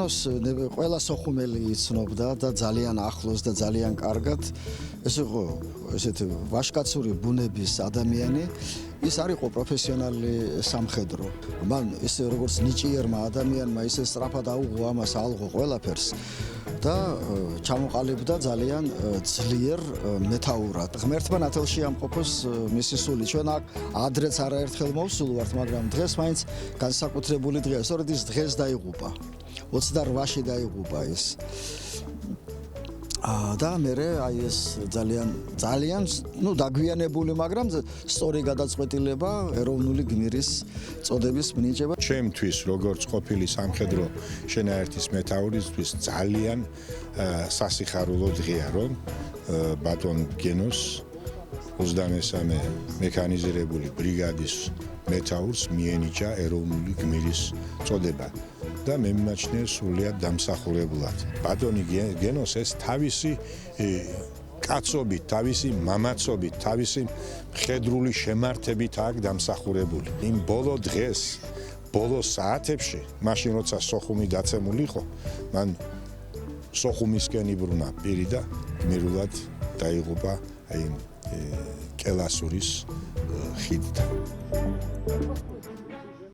გენოს ყველა სოხუმელი იცნობდა და ძალიან ახლოს და ძალიან კარგად. ეს იყო ესეთი ვაჟკაცური ბუნების ადამიანი. ის არ იყო პროფესიონალი სამხედრო. მან ისე როგორც ნიჭიერმა ადამიანმა ისე სწრაფად აუღო ამას ალღო ყველაფერს და ჩამოყალიბდა ძალიან ძლიერ მეთაურად. ღმერთმა ნათელში ამყოფოს მისი სული. ჩვენ ადრეც არაერთხელ მოვსულ ვართ, მაგრამ დღეს მაინც განსაკუთრებული დღეა. სწორედ ის დღეს დაიღუპა. 28-ში დაიღუპა ის. და მე აი ეს ძალიან დაგვიანებული, მაგრამ სწორი გადაწყვეტილება ეროვნული გმირის წოდების მინიჭება. ჩემთვის როგორც ყოფილი სამხედრო შენაერთის მეთაურისთვის ძალიან სასიხარულო დღეა, რომ ბატონ გენოს 23-მე მექანიზირებული ბრიგადის მეთაურს მიენიჭა ეროვნული გმირის წოდება. და მე მიმაჩნია სრულიად დამსახურებულად. ბატონი გენოს ეს თავისი კაცობით, თავისი მამაცობით, თავისი მხედრული შემართებით აქ დამსახურებული. იმ ბოლო დღეს, ბოლო საათებში, მაშინ როცა სოხუმი დაცემული იყო, მან სოხუმისკენ იბრუნა პირი და მირულად დაიღუპა აი კელასურის ხიდთან.